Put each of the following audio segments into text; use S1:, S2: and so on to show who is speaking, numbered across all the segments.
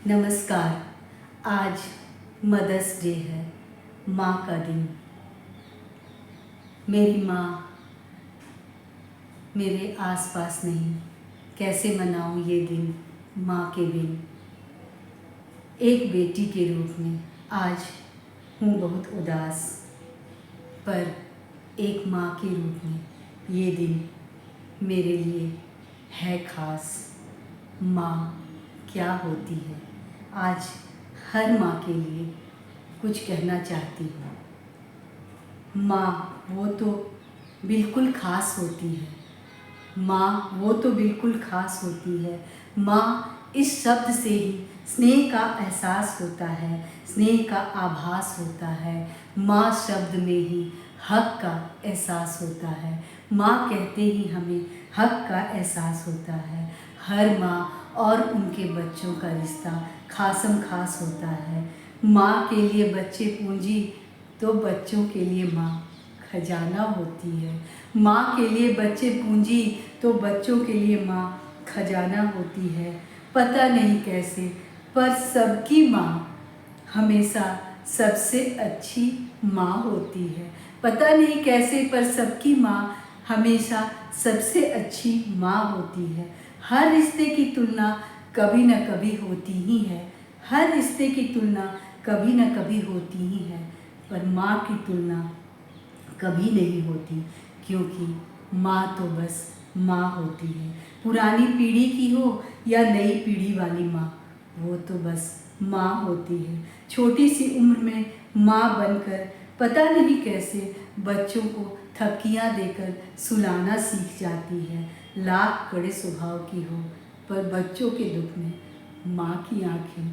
S1: नमस्कार। आज mother's day है, माँ का दिन। मेरी माँ मेरे आसपास नहीं, कैसे मनाऊँ ये दिन माँ के बिन। एक बेटी के रूप में आज हूँ बहुत उदास, पर एक माँ के रूप में ये दिन मेरे लिए है ख़ास। माँ क्या होती है, आज हर माँ के लिए कुछ कहना चाहती हूँ। माँ वो तो बिल्कुल ख़ास होती है, माँ वो तो बिल्कुल ख़ास होती है। माँ इस शब्द से ही स्नेह का एहसास होता है, स्नेह का आभास होता है। माँ शब्द में ही हक का एहसास होता है, माँ कहते ही हमें हक का एहसास होता है। हर माँ और उनके बच्चों का रिश्ता खासम खास होता है। माँ के लिए बच्चे पूंजी तो बच्चों के लिए माँ खजाना होती है। माँ के लिए बच्चे पूंजी तो बच्चों के लिए माँ खजाना होती है। पता नहीं कैसे पर सबकी माँ हमेशा सबसे अच्छी माँ होती है। पता नहीं कैसे पर सबकी माँ हमेशा सबसे अच्छी माँ होती है। हर रिश्ते की तुलना कभी न कभी होती ही है, हर रिश्ते की तुलना कभी न कभी होती ही है, पर माँ की तुलना कभी नहीं होती, क्योंकि माँ तो बस माँ होती है। पुरानी पीढ़ी की हो या नई पीढ़ी वाली माँ, वो तो बस माँ होती है। छोटी सी उम्र में माँ बनकर पता नहीं कैसे बच्चों को थपकियाँ देकर सुलाना सीख जाती है। लाख कड़े स्वभाव की हो, पर बच्चों के दुख में माँ की आंखें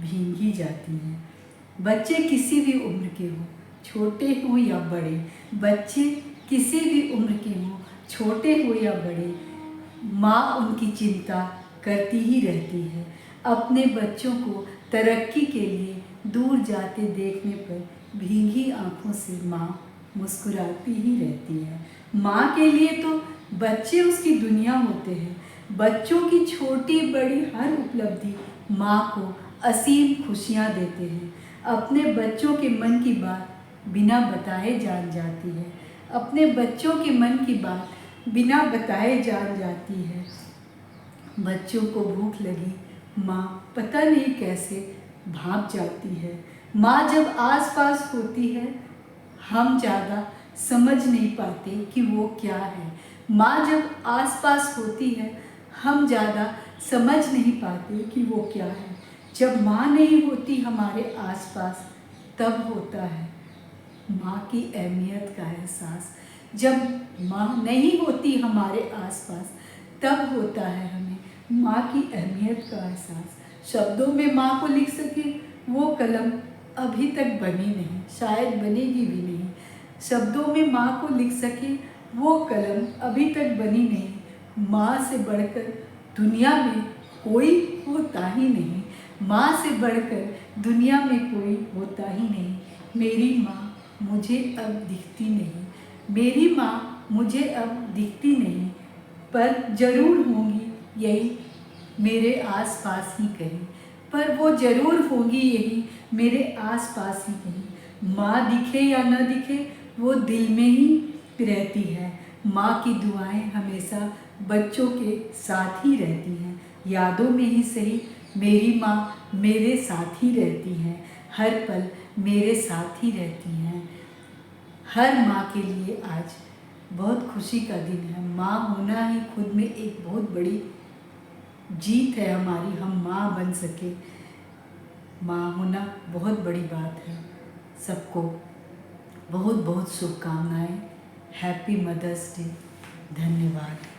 S1: भीग ही जाती हैं। बच्चे किसी भी उम्र के हों, छोटे हों या बड़े, बच्चे किसी भी उम्र के हों, छोटे हो या बड़े, माँ उनकी चिंता करती ही रहती है। अपने बच्चों को तरक्की के लिए दूर जाते देखने पर भीगी आंखों से माँ मुस्कुराती ही रहती है। माँ के लिए तो बच्चे उसकी दुनिया होते हैं। बच्चों की छोटी बड़ी हर उपलब्धि माँ को असीम खुशियाँ देते हैं। अपने बच्चों के मन की बात बिना बताए जान जाती है, अपने बच्चों के मन की बात बिना बताए जान जाती है। बच्चों को भूख लगी, माँ पता नहीं कैसे भाप जाती है। माँ जब आसपास होती है, हम ज़्यादा समझ नहीं पाते कि वो क्या है। माँ जब आसपास होती है, हम ज़्यादा समझ नहीं पाते कि वो क्या है। जब माँ नहीं होती हमारे आसपास, तब होता है माँ की अहमियत का एहसास। जब माँ नहीं होती हमारे आसपास, तब होता है हमें माँ की अहमियत का एहसास। शब्दों में माँ को लिख सके वो कलम अभी तक बनी नहीं, शायद बनेगी भी नहीं। शब्दों में माँ को लिख सके वो कलम अभी तक बनी नहीं। माँ से बढ़कर दुनिया में कोई होता ही नहीं, माँ से बढ़कर दुनिया में कोई होता ही नहीं। मेरी माँ मुझे अब दिखती नहीं, मेरी माँ मुझे अब दिखती नहीं, पर ज़रूर होंगी यही मेरे आसपास ही कहीं, पर वो ज़रूर होंगी यही मेरे आसपास ही कहीं। माँ दिखे या न दिखे वो दिल में ही रहती है। माँ की दुआएं हमेशा बच्चों के साथ ही रहती हैं, यादों में ही सही मेरी माँ मेरे साथ ही रहती हैं, हर पल मेरे साथ ही रहती हैं। हर माँ के लिए आज बहुत खुशी का दिन है। माँ होना ही खुद में एक बहुत बड़ी जीत है हमारी, हम माँ बन सके। माँ होना बहुत बड़ी बात है। सबको बहुत बहुत शुभकामनाएं। Happy mother's day. धन्यवाद।